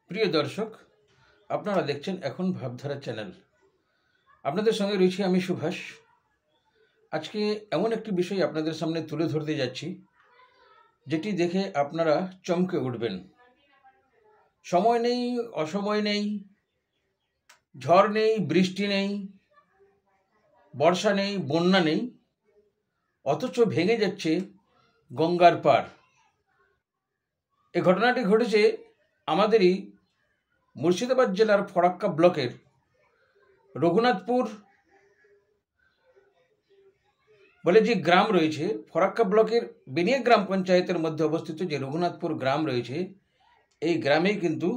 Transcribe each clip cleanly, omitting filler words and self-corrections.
প্রিয় দর্শক, আপনারা দেখছেন এখন ভাবধারা চ্যানেল। আপনাদের সঙ্গে রয়েছি আমি সুভাষ। আজকে এমন একটি বিষয় আপনাদের সামনে তুলে ধরতে যাচ্ছি, যেটি দেখে আপনারা চমকে উঠবেন। সময় নেই, অসময় নেই, ঝড় নেই, বৃষ্টি নেই, বর্ষা নেই, বন্যা নেই, অথচ ভেঙে যাচ্ছে গঙ্গার পাড়। এ ঘটনাটি ঘটেছে আমাদেরই মুর্শিদাবাদ জেলার ফরাক্কা ব্লকের রঘুনাথপুর বলে যে গ্রাম রয়েছে। ফরাক্কা ব্লকের বেনিয়া গ্রাম পঞ্চায়েতের মধ্যে অবস্থিত যে রঘুনাথপুর গ্রাম রয়েছে, এই গ্রামেই কিন্তু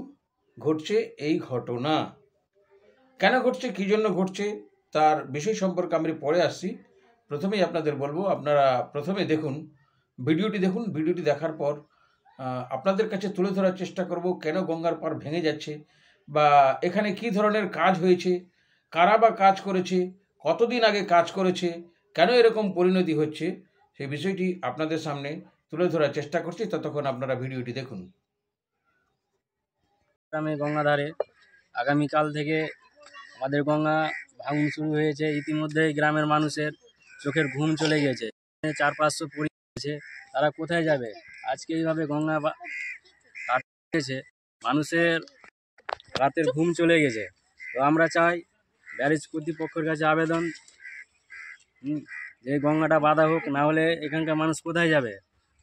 ঘটছে এই ঘটনা। কেন ঘটছে, কী জন্য ঘটছে, তার বিষয় সম্পর্কে আমি পরে আসছি। প্রথমেই আপনাদের বলবো, আপনারা প্রথমে দেখুন, ভিডিওটি দেখার পর আপনাদের কাছে তুলে ধরার চেষ্টা করব কেন গঙ্গার পাড় ভেঙে যাচ্ছে, বা এখানে কী ধরনের কাজ হয়েছে, কারা বা কাজ করেছে, কতদিন আগে কাজ করেছে, কেন এরকম পরিণতি হচ্ছে, সেই বিষয়টি আপনাদের সামনে তুলে ধরার চেষ্টা করছি। ততক্ষণ আপনারা ভিডিওটি দেখুন। গ্রামে গঙ্গাধারে আগামীকাল থেকে আমাদের গঙ্গা ভাঙন শুরু হয়েছে। ইতিমধ্যে গ্রামের মানুষের চোখের ঘুম চলে গেছে। 400-500 পরিবার আছে, তারা কোথায় যাবে? আজকে এইভাবে গঙ্গা কাটছে, মানুষের রাতের ঘুম চলে গেছে। তো আমরা চাই ব্যারেজ কর্তৃপক্ষের কাছে আবেদন, যে গঙ্গাটা বাঁধা হোক, না হলে এখানকার মানুষ কোথায় যাবে?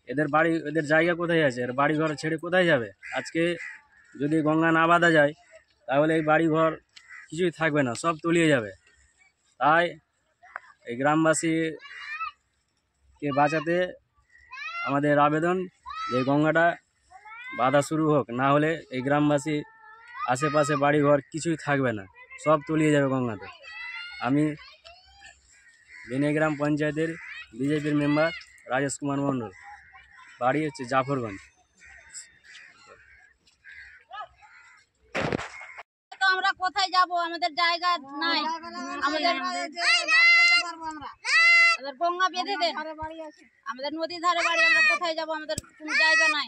এদের জায়গা কোথায় আছে? এর বাড়ি ঘর ছেড়ে কোথায় যাবে? আজকে যদি গঙ্গা না বাঁধা যায়, তাহলে এই বাড়িঘর কিছুই থাকবে না, সব তলিয়ে যাবে। তাই এই গ্রামবাসীকে বাঁচাতে আমাদের আবেদন যে গঙ্গাটা বাঁধা শুরু হোক, না হলে এই গ্রামবাসী আশেপাশে বাড়িঘর কিছুই থাকবে না, সব তলিয়ে যাবে গঙ্গাতে। আমি বেনিয়া গ্রাম পঞ্চায়েতের বিজেপির মেম্বার রাজেশ কুমার মণ্ডল, বাড়ি হচ্ছে জাফরগঞ্জ। আমরা কোথায় যাব? আমাদের জায়গা নাই, আমাদের গঙ্গা বেঁধে দেন, আমাদের নদীর ধারে বাড়ি, আমরা কোথায় যাব? আমাদের কোনো জায়গা নাই।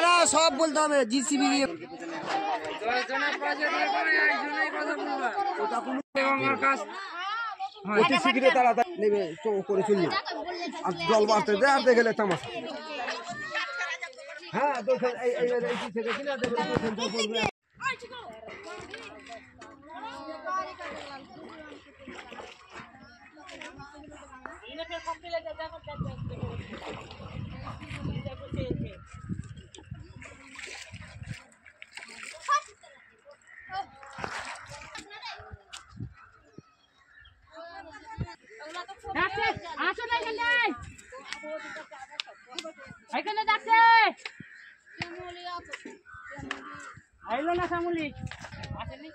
না সব বলতে হবে, জিসিবি দিয়ে তাড়াতাড়ি নেবে করে চলবে, আর জল বাড়তে দেয় আর দেখে তামাশা। হ্যাঁ এখানে যাচ্ছে আইলো না শ্যামলি আসেনি।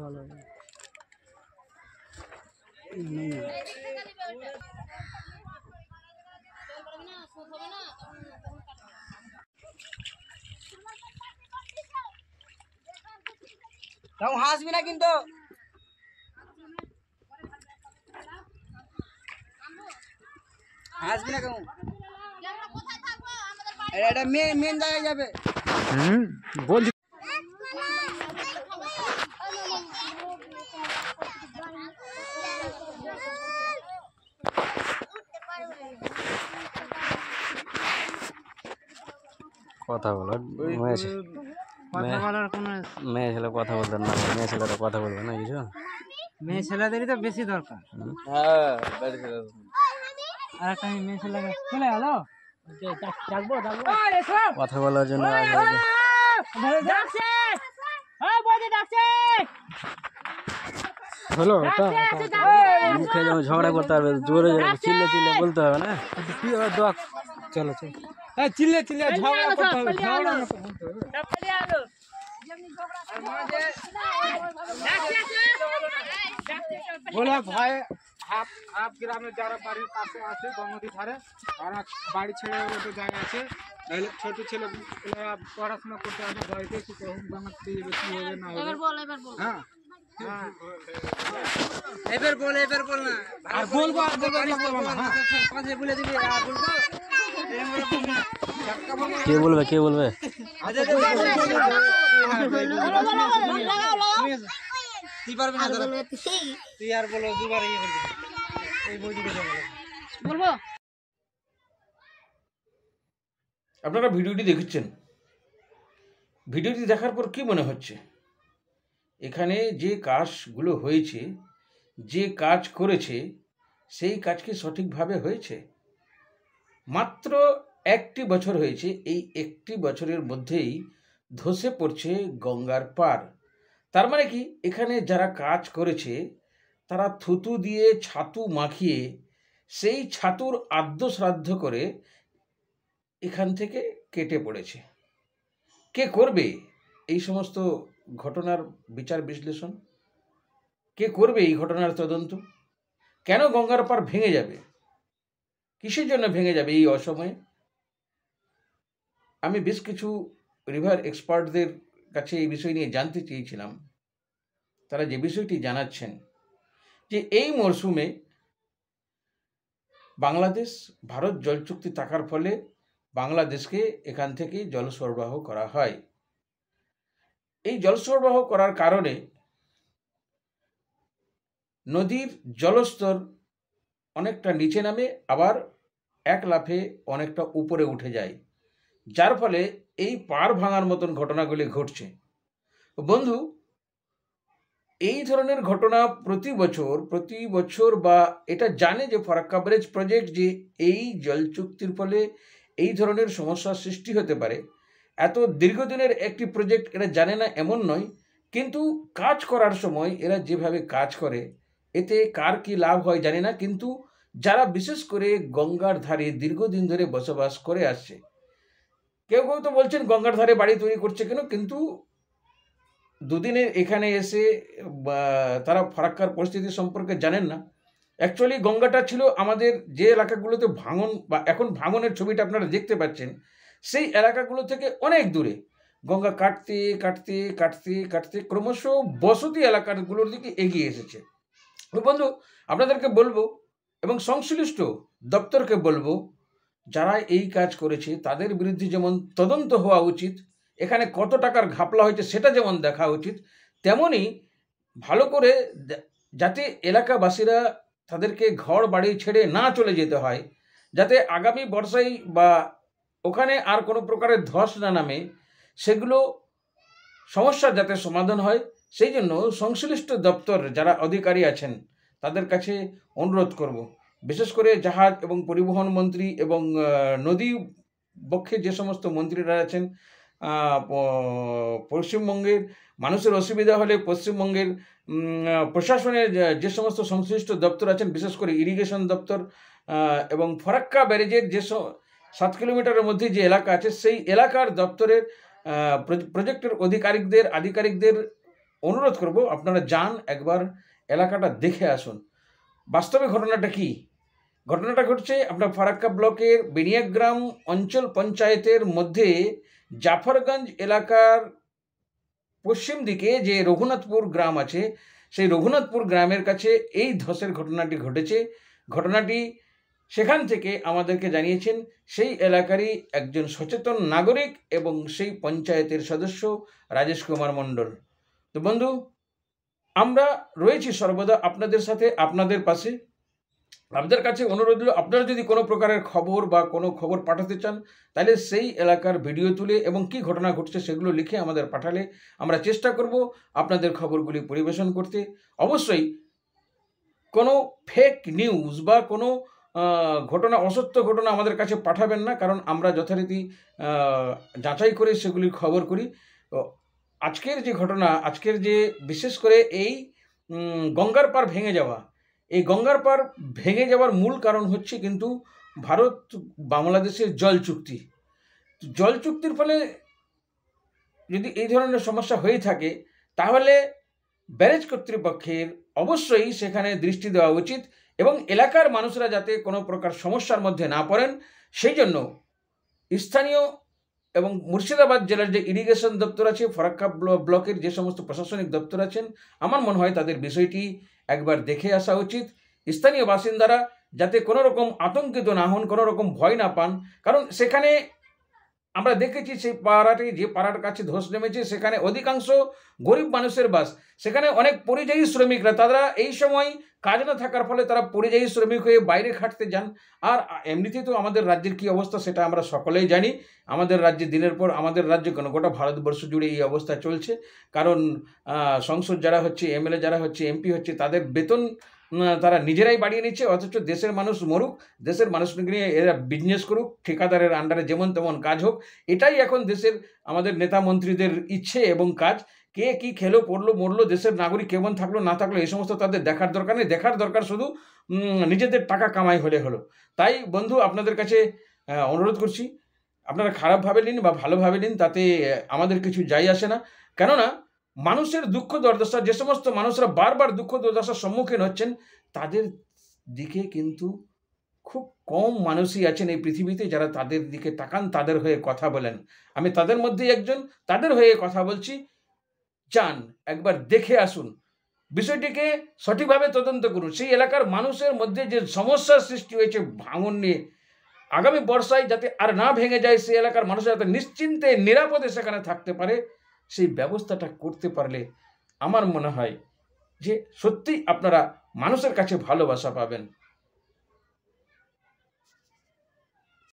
ভালো হবে। হাসবি না কিন্তু, হাসবি না কেউ, এটা মেন জায়গায় যাবে। বলছি কথা বলার হয়েছে। কথা বলার কোনো মেয়ে ছেলে কথা বলতে না, মেয়ে ছেলেরা কথা বলবে না কিছু। মেয়ে ছেলেদেরই তো বেশি দরকার। আর একটা মেয়ে ছেলে চলে গেল কথা বলার জন্য হলো মুখে যেমন ঝগড়া করতে হবে, জোরে চিল্লে চিল্লে বলতে হবে না। চলো চলো চিল্লে চিল্লে ঝগড়া করতে হবে, ঝগড়া না করতে হবে। বলো ভাই হাফ হাফ গ্রামের যারা বাড়ির পাশে আছে গঙ্গা ধারে, তারা বাড়ি ছেড়ে ওদের জায়গা আছে, তাহলে ছোট ছেলে পড়াশোনা করতে হবে বাড়িতে, কি কখন বাংলাতে বেশি হবে না হবে। হ্যাঁ এবার বল না, আর বলবো আর বলবো না, হ্যাঁ পাশে বলে দিবি আর বলবো। কে বলবে কে বলবে? তুই পারবি না, তুই আর বলো দুবার ইয়ে করবি এই বইদিকে বলবো। আপনারা ভিডিওটি দেখেছেন, ভিডিওটি দেখার পর কি মনে হচ্ছে? এখানে যে কাজগুলো হয়েছে, যে কাজ করেছে, সেই কাজ কি সঠিকভাবে হয়েছে? মাত্র 1টি বছর হয়েছে, এই 1টি বছরের মধ্যেই ধসে পড়ছে গঙ্গার পার। তার মানে কি, এখানে যারা কাজ করেছে তারা থুতু দিয়ে ছাতু মাখিয়ে সেই ছাতুর আদ্য শ্রাদ্ধ করে এখান থেকে কেটে পড়েছে। কে করবে এই সমস্ত ঘটনার বিচার বিশ্লেষণ? কে করবে এই ঘটনার তদন্ত? কেন গঙ্গার পার ভেঙে যাবে? কিসের জন্য ভেঙে যাবে এই অসময়ে? আমি বেশ কিছু রিভার এক্সপার্টদের কাছে এই বিষয় নিয়ে জানতে চেয়েছিলাম। তারা যে বিষয়টি জানাচ্ছেন যে এই মরশুমে বাংলাদেশ ভারত জল চুক্তি থাকার ফলে বাংলাদেশকে এখান থেকে জল সরবরাহ করা হয়। এই জল সরবরাহ করার কারণে নদীর জলস্তর অনেকটা নিচে নামে, আবার এক লাফে অনেকটা উপরে উঠে যায়, যার ফলে এই পার ভাঙার মতন ঘটনাগুলি ঘটছে। বন্ধু, এই ধরনের ঘটনা প্রতি বছর বা এটা জানে যে ফারাক্কা ব্রিজ প্রজেক্ট যে এই জল চুক্তির ফলে এই ধরনের সমস্যার সৃষ্টি হতে পারে, এত দীর্ঘদিনের একটি প্রজেক্ট এরা জানে না এমন নয়, কিন্তু কাজ করার সময় এরা যেভাবে কাজ করে এতে কার কি লাভ হয় জানি না। কিন্তু যারা বিশেষ করে গঙ্গার ধারে দীর্ঘদিন ধরে বসবাস করে আসছে, কেউ কেউ তো বলছেন গঙ্গার ধারে বাড়ি তৈরি করছে কেন, কিন্তু দুদিনের এখানে এসে তারা ফারাক্কার পরিস্থিতি সম্পর্কে জানেন না। অ্যাকচুয়ালি গঙ্গাটা ছিল আমাদের যে এলাকাগুলোতে ভাঙন বা এখন ভাঙনের ছবিটা আপনারা দেখতে পাচ্ছেন, সেই এলাকাগুলো থেকে অনেক দূরে গঙ্গা কাটতে কাটতে কাটতে কাটতে ক্রমশ বসতি এলাকাগুলোর দিকে এগিয়ে এসেছে। বন্ধু, আপনাদেরকে বলবো এবং সংশ্লিষ্ট দপ্তরকে বলবো, যারা এই কাজ করেছে তাদের বিরুদ্ধে যেমন তদন্ত হওয়া উচিত, এখানে কত টাকার ঘাপলা হয়েছে সেটা যেমন দেখা উচিত, তেমনি ভালো করে যাতে এলাকাবাসীরা তাদেরকে ঘর বাড়ি ছেড়ে না চলে যেতে হয়, যাতে আগামী বর্ষায় বা ওখানে আর কোনো প্রকারের ধস না নামে, সেগুলো সমস্যার যাতে সমাধান হয়, সেই জন্য সংশ্লিষ্ট দপ্তর যারা অধিকারী আছেন তাদের কাছে অনুরোধ করব। বিশেষ করে জাহাজ এবং পরিবহন মন্ত্রী এবং নদী পক্ষে যে সমস্ত মন্ত্রীরা আছেন, পশ্চিমবঙ্গের মানুষের অসুবিধা হলে পশ্চিমবঙ্গের প্রশাসনের যে সমস্ত সংশ্লিষ্ট দপ্তর আছেন, বিশেষ করে ইরিগেশন দপ্তর এবং ফারাক্কা ব্যারেজের যে 7 কিলোমিটারের মধ্যে যে এলাকা আছে সেই এলাকার দপ্তরের প্রজেক্টের আধিকারিকদের অনুরোধ করব, আপনারা যান একবার এলাকাটা দেখে আসুন। বাস্তবে ঘটনাটা কি? ঘটনাটা ঘটছে আপনার ফারাক্কা ব্লকের বেনিয়াগ্রাম অঞ্চল পঞ্চায়েতের মধ্যে জাফরগঞ্জ এলাকার পশ্চিম দিকে যে রঘুনাথপুর গ্রাম আছে, সেই রঘুনাথপুর গ্রামের কাছে এই ধসের ঘটনাটি ঘটেছে। ঘটনাটি সেখান থেকে আমাদেরকে জানিয়েছেন সেই এলাকারই একজন সচেতন নাগরিক এবং সেই পঞ্চায়েতের সদস্য রাজেশ কুমার মণ্ডল। তো বন্ধু, আমরা রয়েছি সর্বদা আপনাদের সাথে, আপনাদের পাশে। আপনাদের কাছে অনুরোধ হলো, আপনারা যদি কোনো প্রকারের খবর বা কোনো খবর পাঠাতে চান, তাহলে সেই এলাকার ভিডিও তুলে এবং কি ঘটনা ঘটছে সেগুলো লিখে আমাদের পাঠালে আমরা চেষ্টা করব আপনাদের খবরগুলি পরিবেশন করতে। অবশ্যই কোনো ফেক নিউজ বা কোনো ঘটনা, অসত্য ঘটনা আমাদের কাছে পাঠাবেন না, কারণ আমরা যথারীতি যাচাই করে সেগুলির খবর করি। তো আজকের যে ঘটনা, আজকের যে বিশেষ করে এই গঙ্গার পাড় ভেঙে যাওয়া, এই গঙ্গার পাড় ভেঙে যাওয়ার মূল কারণ হচ্ছে কিন্তু ভারত বাংলাদেশের জল চুক্তি। জল চুক্তির ফলে যদি এই ধরনের সমস্যা হয়ে থাকে, তাহলে ব্যারেজ কর্তৃপক্ষের অবশ্যই সেখানে দৃষ্টি দেওয়া উচিত এবং এলাকার মানুষরা যাতে কোনো প্রকার সমস্যার মধ্যে না পড়েন, সেই জন্য স্থানীয় এবং মুর্শিদাবাদ জেলার যে ইরিগেশন দপ্তর আছে, ফরাক্কা ব্লকের যে সমস্ত প্রশাসনিক দপ্তর আছেন, আমার মনে হয় তাদের বিষয়টি একবার দেখে আসা উচিত। স্থানীয় বাসিন্দারা যাতে কোনো রকম আতঙ্কিত না হন, কোনো রকম ভয় না পান, কারণ সেখানে আমরা দেখেছি সেই পাড়াটি, যে পাড়ার কাছে ধস নেমেছে, সেখানে অধিকাংশ গরিব মানুষের বাস। সেখানে অনেক পরিযায়ী শ্রমিকরা, তারা এই সময় কাজ না থাকার ফলে তারা পরিযায়ী শ্রমিক হয়ে বাইরে খাটতে যান। আর এমনিতেই তো আমাদের রাজ্যের কী অবস্থা সেটা আমরা সকলেই জানি। আমাদের রাজ্যে দিনের পর আমাদের রাজ্যে গোটা ভারতবর্ষ জুড়ে এই অবস্থা চলছে, কারণ সংসদ যারা হচ্ছে, এমএলএ যারা হচ্ছে, এমপি হচ্ছে, তাদের বেতন তারা নিজেরাই বাড়িয়ে নিচ্ছে, অথচ দেশের মানুষ মরুক, দেশের মানুষকে নিয়ে এরা বিজনেস করুক, ঠিকাদারের আন্ডারে যেমন তেমন কাজ হোক, এটাই এখন দেশের আমাদের নেতা মন্ত্রীদের ইচ্ছে এবং কাজ। কে কি খেলো, পড়লো, মরলো, দেশের নাগরিক কেমন থাকলো না থাকলো, এই সমস্ত তাদের দেখার দরকার নেই। দেখার দরকার শুধু নিজেদের টাকা কামাই হলে হলো। তাই বন্ধু, আপনাদের কাছে অনুরোধ করছি, আপনারা খারাপভাবে নিন বা ভালোভাবে নিন, তাতে আমাদের কিছু যাই আসে না। কেননা মানুষের দুঃখ দুর্দশা, যে সমস্ত মানুষরা বারবার দুঃখ দুর্দশার সম্মুখীন হচ্ছেন, তাদের দিকে কিন্তু খুব কম মানুষই আছেন এই পৃথিবীতে যারা তাদের দিকে তাকান, তাদের হয়ে কথা বলেন। আমি তাদের মধ্যেই একজন, তাদের হয়ে কথা বলছি। যান, একবার দেখে আসুন, বিষয়টিকে সঠিকভাবে তদন্ত করুন। সেই এলাকার মানুষের মধ্যে যে সমস্যার সৃষ্টি হয়েছে ভাঙন নিয়ে, আগামী বর্ষায় যাতে আর না ভেঙে যায়, সেই এলাকার মানুষ যাতে নিশ্চিন্তে নিরাপদে সেখানে থাকতে পারে, সেই ব্যবস্থাটা করতে পারলে আমার মনে হয় যে সত্যিই আপনারা মানুষের কাছে ভালোবাসা পাবেন।